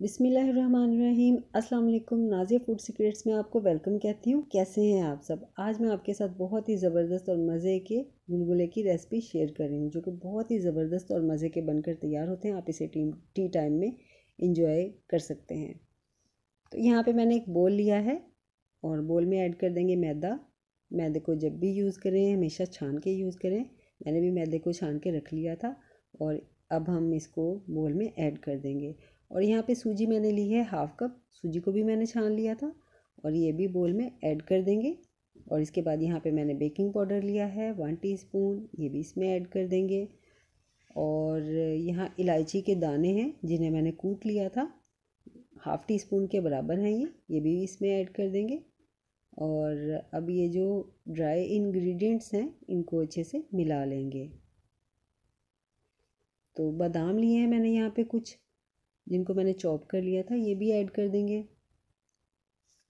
बिस्मिल्लाहिर्रहमानिर्रहीम। अस्सलाम वालेकुम। नाज़िया फूड सीक्रेट्स में आपको वेलकम कहती हूँ। कैसे हैं आप सब? आज मैं आपके साथ बहुत ही ज़बरदस्त और मज़े के गुलगुले की रेसिपी शेयर कर रही हूँ, जो कि बहुत ही ज़बरदस्त और मज़े के बनकर तैयार होते हैं। आप इसे टी टाइम में इंजॉय कर सकते हैं। तो यहाँ पे मैंने एक बोल लिया है और बोल में ऐड कर देंगे मैदा। मैदे को जब भी यूज़ करें हमेशा छान के यूज़ करें। मैंने भी मैदे को छान के रख लिया था और अब हम इसको बोल में ऐड कर देंगे। और यहाँ पे सूजी मैंने ली है हाफ़ कप। सूजी को भी मैंने छान लिया था और ये भी बोल में ऐड कर देंगे। और इसके बाद यहाँ पे मैंने बेकिंग पाउडर लिया है 1 टीस्पून, ये भी इसमें ऐड कर देंगे। और यहाँ इलायची के दाने हैं जिन्हें मैंने कूट लिया था, हाफ़ टी स्पून के बराबर हैं ये भी इसमें ऐड कर देंगे। और अब ये जो ड्राई इंग्रेडिएंट्स हैं इनको अच्छे से मिला लेंगे। तो बादाम लिए हैं मैंने यहाँ पे कुछ, जिनको मैंने चॉप कर लिया था, ये भी ऐड कर देंगे।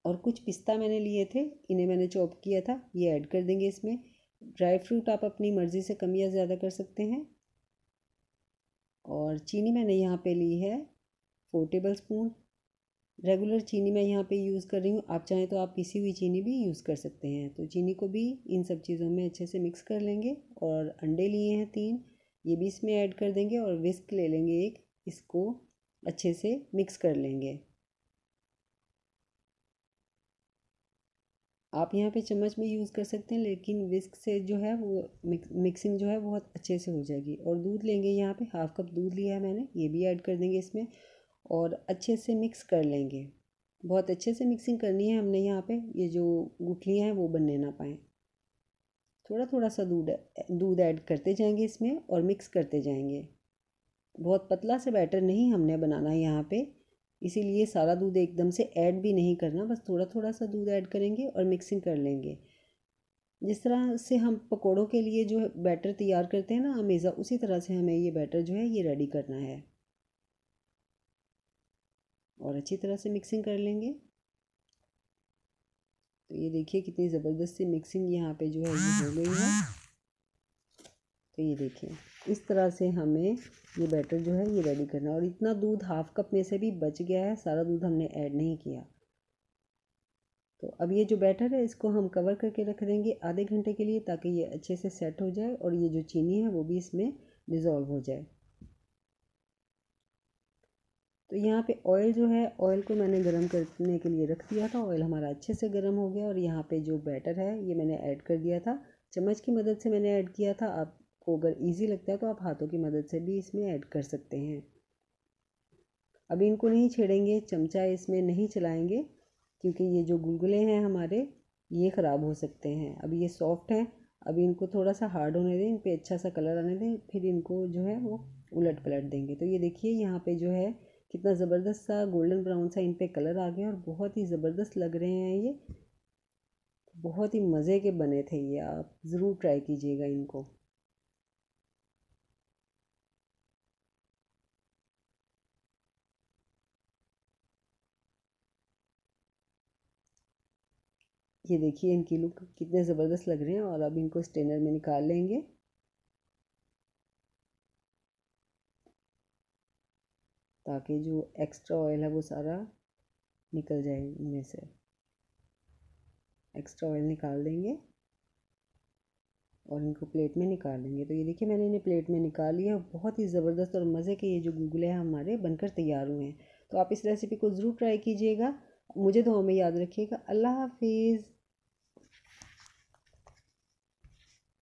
और कुछ पिस्ता मैंने लिए थे, इन्हें मैंने चॉप किया था, ये ऐड कर देंगे इसमें। ड्राई फ्रूट आप अपनी मर्ज़ी से कम या ज़्यादा कर सकते हैं। और चीनी मैंने यहाँ पे ली है 4 टेबल स्पून। रेगुलर चीनी मैं यहाँ पे यूज़ कर रही हूँ, आप चाहें तो आप पिसी हुई चीनी भी यूज़ कर सकते हैं। तो चीनी को भी इन सब चीज़ों में अच्छे से मिक्स कर लेंगे। और अंडे लिए हैं 3, ये भी इसमें ऐड कर देंगे। और विस्क ले लेंगे एक, इसको अच्छे से मिक्स कर लेंगे। आप यहाँ पे चम्मच में यूज़ कर सकते हैं, लेकिन विस्क से जो है वो मिक्सिंग जो है बहुत अच्छे से हो जाएगी। और दूध लेंगे, यहाँ पे हाफ़ कप दूध लिया है मैंने, ये भी ऐड कर देंगे इसमें। और अच्छे से मिक्स कर लेंगे। बहुत अच्छे से मिक्सिंग करनी है हमने यहाँ पे, ये जो गुठलियाँ हैं वो बनने ना पाएँ। थोड़ा थोड़ा सा दूध ऐड करते जाएंगे इसमें और मिक्स करते जाएंगे। बहुत पतला से बैटर नहीं हमने बनाना है यहाँ पे, इसीलिए सारा दूध एकदम से ऐड भी नहीं करना, बस थोड़ा थोड़ा सा दूध ऐड करेंगे और मिक्सिंग कर लेंगे। जिस तरह से हम पकोड़ों के लिए जो बैटर तैयार करते हैं ना हमेशा, उसी तरह से हमें ये बैटर जो है ये रेडी करना है। और अच्छी तरह से मिक्सिंग कर लेंगे। तो ये देखिए कितनी ज़बरदस्त सी मिक्सिंग यहाँ पे जो है ये हो गई है। तो ये देखिए इस तरह से हमें ये बैटर जो है ये रेडी करना है। और इतना दूध हाफ़ कप में से भी बच गया है, सारा दूध हमने ऐड नहीं किया। तो अब ये जो बैटर है इसको हम कवर करके रख देंगे आधे घंटे के लिए, ताकि ये अच्छे से सेट हो जाए और ये जो चीनी है वो भी इसमें डिज़ोल्व हो जाए। तो यहाँ पे ऑयल जो है, ऑयल को मैंने गरम करने के लिए रख दिया था। ऑयल हमारा अच्छे से गरम हो गया और यहाँ पे जो बैटर है ये मैंने ऐड कर दिया था। चम्मच की मदद से मैंने ऐड किया था, आपको अगर इजी लगता है तो आप हाथों की मदद से भी इसमें ऐड कर सकते हैं। अभी इनको नहीं छेड़ेंगे, चमचा इसमें नहीं चलाएंगे, क्योंकि ये जो गुलगुले हैं हमारे ये ख़राब हो सकते हैं। अभी ये सॉफ्ट हैं, अभी इनको थोड़ा सा हार्ड होने दें, इन पे अच्छा सा कलर आने दें, फिर इनको जो है वो उलट पलट देंगे। तो ये देखिए यहाँ पे जो है कितना ज़बरदस्त सा गोल्डन ब्राउन सा इन पे कलर आ गया और बहुत ही ज़बरदस्त लग रहे हैं ये। बहुत ही मज़े के बने थे ये, आप ज़रूर ट्राई कीजिएगा इनको। ये देखिए इनकी लुक कितने ज़बरदस्त लग रहे हैं। और अब इनको स्ट्रेनर में निकाल लेंगे, ताकि जो एक्स्ट्रा ऑयल है वो सारा निकल जाए इनमें से। एक्स्ट्रा ऑयल निकाल देंगे और इनको प्लेट में निकाल लेंगे। तो ये देखिए मैंने इन्हें प्लेट में निकाल लिया। बहुत ही ज़बरदस्त और मज़े के ये जो गुलगुले हैं हमारे बनकर तैयार हुए हैं। तो आप इस रेसिपी को ज़रूर ट्राई कीजिएगा। मुझे दुआ में याद रखिएगा। अल्लाह हाफिज़।